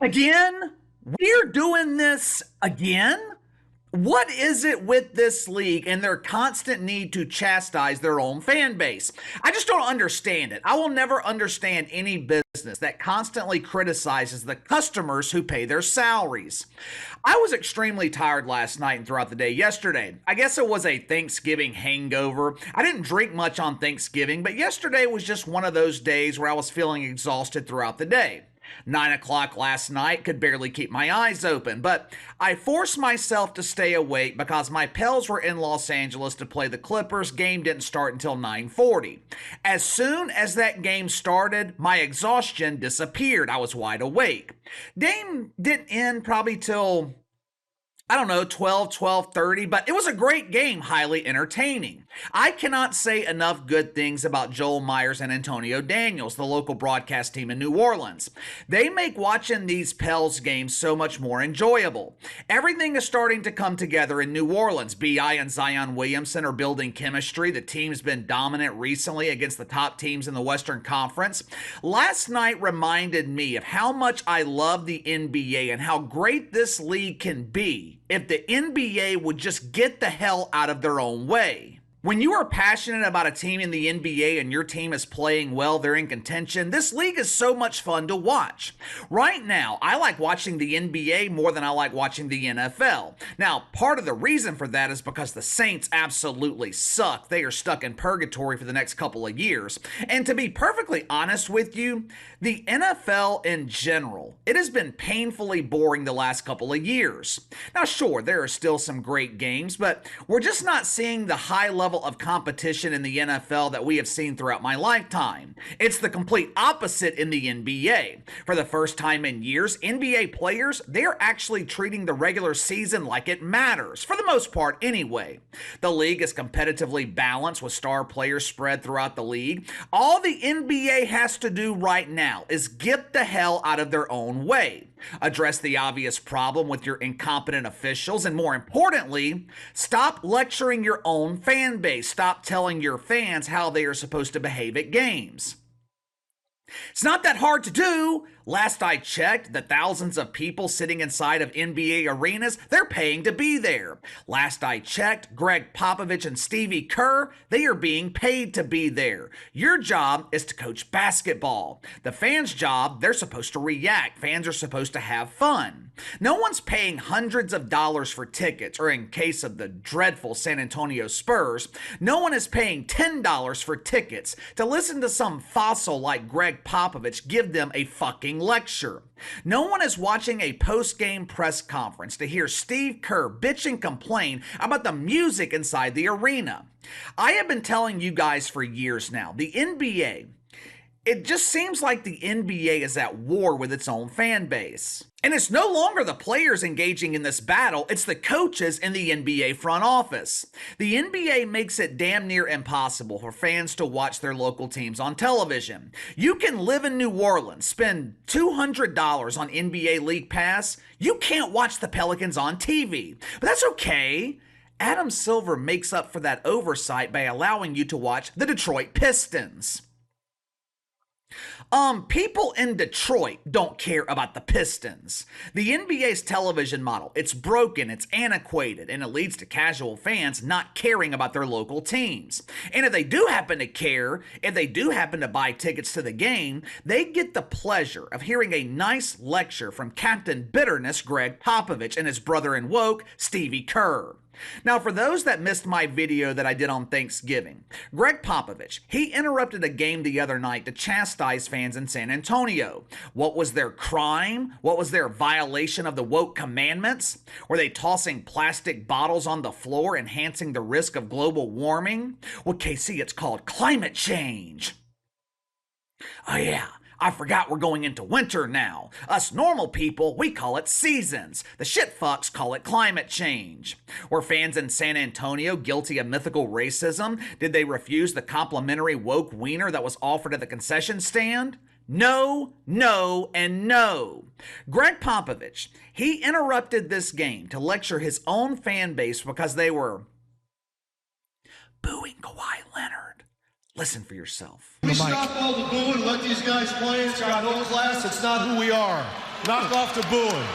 Again? We're doing this again? What is it with this league and their constant need to chastise their own fan base? I just don't understand it. I will never understand any business that constantly criticizes the customers who pay their salaries. I was extremely tired last night and throughout the day yesterday. I guess it was a Thanksgiving hangover. I didn't drink much on Thanksgiving, but yesterday was just one of those days where I was feeling exhausted throughout the day. 9 o'clock last night, could barely keep my eyes open, but I forced myself to stay awake because my Pels were in Los Angeles to play the Clippers. Game didn't start until 9:40. As soon as that game started, my exhaustion disappeared. I was wide awake. Game didn't end probably till, I don't know, 12:30, but it was a great game, highly entertaining. I cannot say enough good things about Joel Myers and Antonio Daniels, the local broadcast team in New Orleans. They make watching these Pels games so much more enjoyable. Everything is starting to come together in New Orleans. B.I. and Zion Williamson are building chemistry. The team's been dominant recently against the top teams in the Western Conference. Last night reminded me of how much I love the NBA and how great this league can be if the NBA would just get the hell out of their own way. When you are passionate about a team in the NBA and your team is playing well, they're in contention, this league is so much fun to watch. Right now, I like watching the NBA more than I like watching the NFL. Now, part of the reason for that is because the Saints absolutely suck. They are stuck in purgatory for the next couple of years. And to be perfectly honest with you, the NFL in general, it has been painfully boring the last couple of years. Now, sure, there are still some great games, but we're just not seeing the high level of competition in the NFL that we have seen throughout my lifetime. It's the complete opposite in the NBA. For the first time in years, NBA players, they're actually treating the regular season like it matters, for the most part anyway. The league is competitively balanced with star players spread throughout the league. All the NBA has to do right now is get the hell out of their own way. Address the obvious problem with your incompetent officials, and more importantly, stop lecturing your own fan base. Stop telling your fans how they are supposed to behave at games. It's not that hard to do. Last I checked, the thousands of people sitting inside of NBA arenas, they're paying to be there. Last I checked, Gregg Popovich and Steve Kerr, they are being paid to be there. Your job is to coach basketball. The fans' job, they're supposed to react. Fans are supposed to have fun. No one's paying hundreds of dollars for tickets, or in case of the dreadful San Antonio Spurs, no one is paying $10 for tickets to listen to some fossil like Gregg Popovich give them a fucking lecture. No one is watching a post-game press conference to hear Steve Kerr bitch and complain about the music inside the arena. I have been telling you guys for years now, the NBA, it just seems like the NBA is at war with its own fan base. And it's no longer the players engaging in this battle, it's the coaches in the NBA front office. The NBA makes it damn near impossible for fans to watch their local teams on television. You can live in New Orleans, spend $200 on NBA League Pass, you can't watch the Pelicans on TV. But that's okay. Adam Silver makes up for that oversight by allowing you to watch the Detroit Pistons. People in Detroit don't care about the Pistons. The NBA's television model, it's broken, it's antiquated, and it leads to casual fans not caring about their local teams. And if they do happen to care, if they do happen to buy tickets to the game, they get the pleasure of hearing a nice lecture from Captain Bitterness Gregg Popovich and his brother in woke, Steve Kerr. Now, for those that missed my video that I did on Thanksgiving, Gregg Popovich, he interrupted a game the other night to chastise fans in San Antonio. What was their crime? What was their violation of the woke commandments? Were they tossing plastic bottles on the floor, enhancing the risk of global warming? Well, KC, it's called climate change. Oh yeah, I forgot we're going into winter now. Us normal people, we call it seasons. The shit fucks call it climate change. Were fans in San Antonio guilty of mythical racism? Did they refuse the complimentary woke wiener that was offered at the concession stand? No, no, and no. Gregg Popovich, he interrupted this game to lecture his own fan base because they were booing Kawhi Leonard. Listen for yourself. We stop all the booing and let these guys play. It's got no class. It's not who we are. Knock off the booing.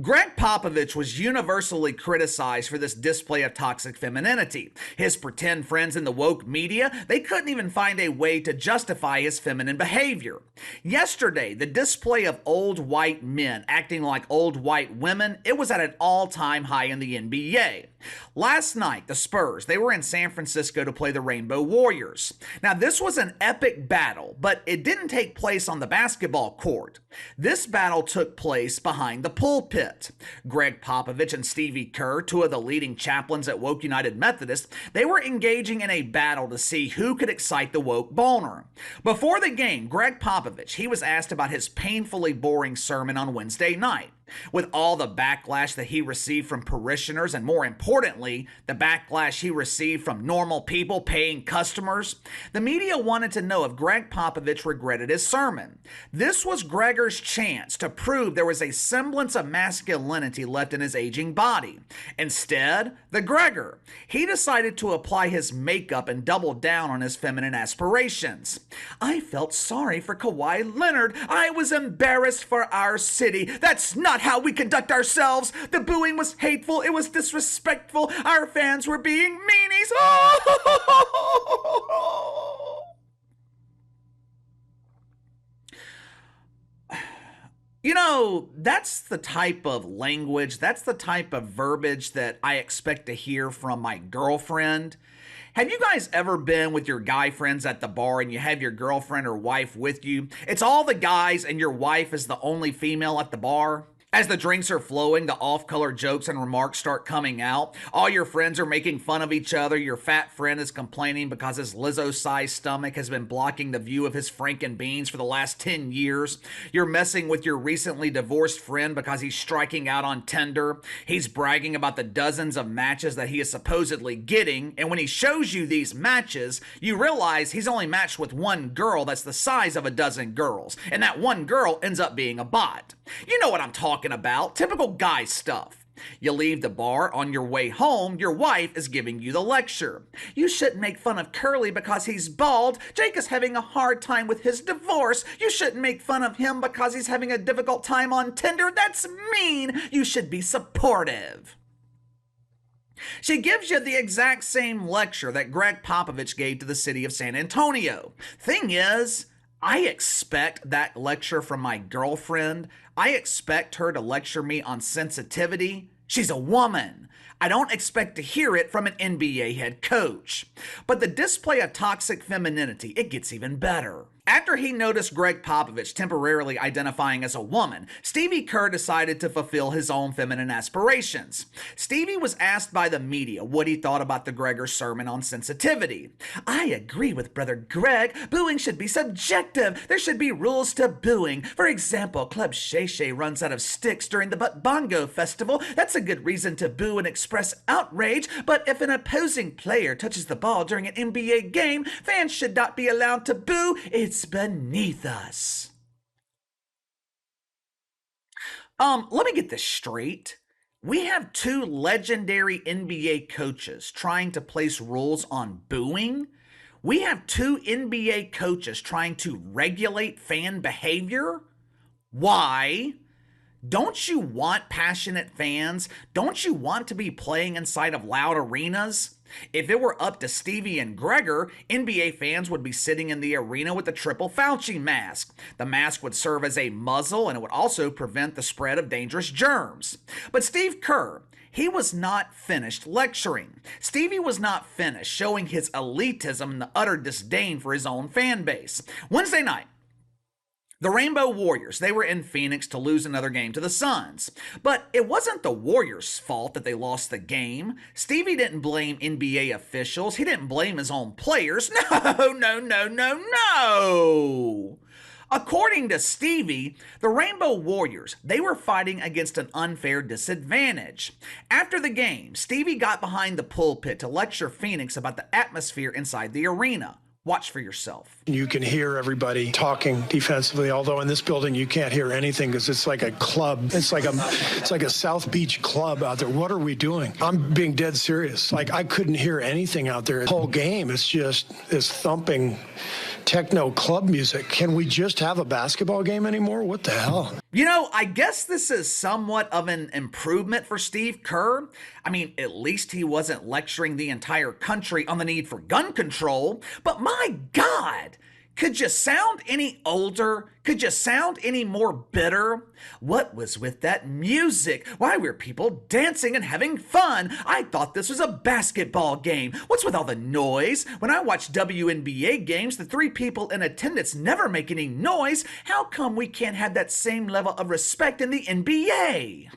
Gregg Popovich was universally criticized for this display of toxic femininity. His pretend friends in the woke media, they couldn't even find a way to justify his feminine behavior. Yesterday, the display of old white men acting like old white women, it was at an all-time high in the NBA. Last night, the Spurs, they were in San Francisco to play the Rainbow Warriors. Now, this was an epic battle, but it didn't take place on the basketball court. This battle took place behind the pulpit. Gregg Popovich and Steve Kerr, two of the leading chaplains at Woke United Methodist, they were engaging in a battle to see who could excite the woke boner. Before the game, Gregg Popovich, he was asked about his painfully boring sermon on Wednesday night. With all the backlash that he received from parishioners, and more importantly, the backlash he received from normal people, paying customers, the media wanted to know if Gregg Popovich regretted his sermon. This was Gregor's chance to prove there was a semblance of masculinity left in his aging body. Instead, the Gregor, he decided to apply his makeup and double down on his feminine aspirations. I felt sorry for Kawhi Leonard. I was embarrassed for our city. That's not how we conduct ourselves. The booing was hateful. It was disrespectful. Our fans were being meanies. You know, that's the type of language, that's the type of verbiage that I expect to hear from my girlfriend. Have you guys ever been with your guy friends at the bar and you have your girlfriend or wife with you? It's all the guys and your wife is the only female at the bar. As the drinks are flowing, the off-color jokes and remarks start coming out. All your friends are making fun of each other. Your fat friend is complaining because his Lizzo-sized stomach has been blocking the view of his Franken beans for the last 10 years. You're messing with your recently divorced friend because he's striking out on Tinder. He's bragging about the dozens of matches that he is supposedly getting. And when he shows you these matches, you realize he's only matched with one girl that's the size of a dozen girls. And that one girl ends up being a bot. You know what I'm talking about. Typical guy stuff. You leave the bar, on your way home, your wife is giving you the lecture. You shouldn't make fun of Curly because he's bald. Jake is having a hard time with his divorce. You shouldn't make fun of him because he's having a difficult time on Tinder. That's mean. You should be supportive. She gives you the exact same lecture that Gregg Popovich gave to the city of San Antonio. Thing is, I expect that lecture from my girlfriend. I expect her to lecture me on sensitivity. She's a woman. I don't expect to hear it from an NBA head coach. But the display of toxic femininity, it gets even better. After he noticed Gregg Popovich temporarily identifying as a woman, Steve Kerr decided to fulfill his own feminine aspirations. Stevie was asked by the media what he thought about the Gregor sermon on sensitivity. I agree with Brother Gregg. Booing should be subjective. There should be rules to booing. For example, Club Shay Shay runs out of sticks during the Butt Bongo Festival. That's a good reason to boo and express outrage. But if an opposing player touches the ball during an NBA game, fans should not be allowed to boo. It's beneath us. Let me get this straight. We have two legendary NBA coaches trying to place rules on booing. We have two NBA coaches trying to regulate fan behavior. Why? Don't you want passionate fans? Don't you want to be playing inside of loud arenas? If it were up to Stevie and Gregor, NBA fans would be sitting in the arena with the triple Fauci mask. The mask would serve as a muzzle and it would also prevent the spread of dangerous germs. But Steve Kerr, he was not finished lecturing. Stevie was not finished showing his elitism and the utter disdain for his own fan base. Wednesday night, the Rainbow Warriors, they were in Phoenix to lose another game to the Suns. But it wasn't the Warriors' fault that they lost the game. Stevie didn't blame NBA officials. He didn't blame his own players. No. According to Stevie, the Rainbow Warriors, they were fighting against an unfair disadvantage. After the game, Stevie got behind the pulpit to lecture Phoenix about the atmosphere inside the arena. Watch for yourself. You can hear everybody talking defensively, although in this building you can't hear anything because it's like a club. It's like a South Beach club out there. What are we doing? I'm being dead serious. Like, I couldn't hear anything out there. The whole game, it's just this thumping techno club music. Can we just have a basketball game anymore? What the hell? You know, I guess this is somewhat of an improvement for Steve Kerr. I mean, at least he wasn't lecturing the entire country on the need for gun control. But my God, could you sound any older? Could you sound any more bitter? What was with that music? Why were people dancing and having fun? I thought this was a basketball game. What's with all the noise? When I watch WNBA games, the 3 people in attendance never make any noise. How come we can't have that same level of respect in the NBA?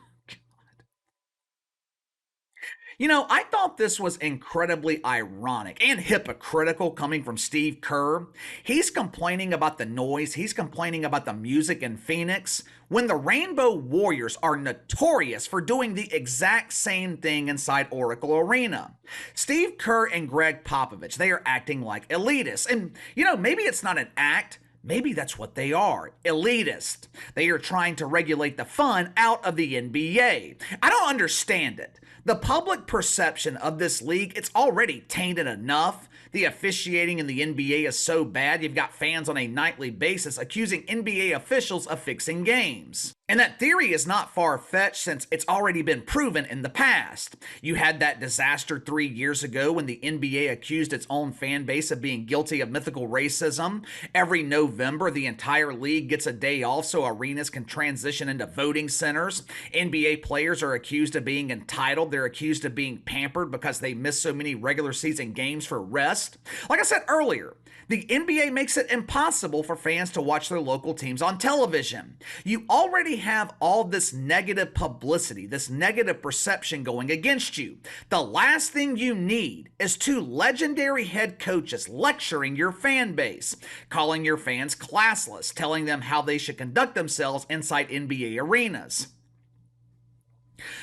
You know, I thought this was incredibly ironic and hypocritical coming from Steve Kerr. He's complaining about the noise, he's complaining about the music in Phoenix, when the Rainbow Warriors are notorious for doing the exact same thing inside Oracle Arena. Steve Kerr and Gregg Popovich, they are acting like elitists. And, you know, maybe it's not an act. Maybe that's what they are, elitist. They are trying to regulate the fun out of the NBA. I don't understand it. The public perception of this league, it's already tainted enough. The officiating in the NBA is so bad, you've got fans on a nightly basis accusing NBA officials of fixing games. And that theory is not far-fetched since it's already been proven in the past. You had that disaster 3 years ago when the NBA accused its own fan base of being guilty of mythical racism. Every November, the entire league gets a day off so arenas can transition into voting centers. NBA players are accused of being entitled. They're accused of being pampered because they miss so many regular season games for rest. Like I said earlier, the NBA makes it impossible for fans to watch their local teams on television. You already have all this negative publicity, this negative perception going against you. The last thing you need is 2 legendary head coaches lecturing your fan base, calling your fans classless, telling them how they should conduct themselves inside NBA arenas.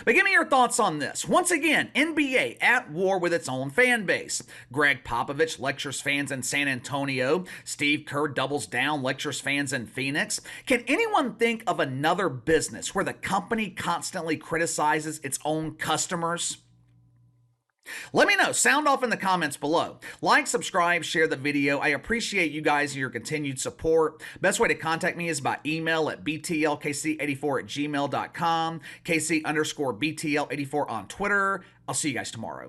But give me your thoughts on this. Once again, NBA at war with its own fan base. Gregg Popovich lectures fans in San Antonio. Steve Kerr doubles down, lectures fans in Phoenix. Can anyone think of another business where the company constantly criticizes its own customers? Let me know. Sound off in the comments below. Like, subscribe, share the video. I appreciate you guys and your continued support. Best way to contact me is by email at btlkc84@gmail.com, KC_BTL84 on Twitter. I'll see you guys tomorrow.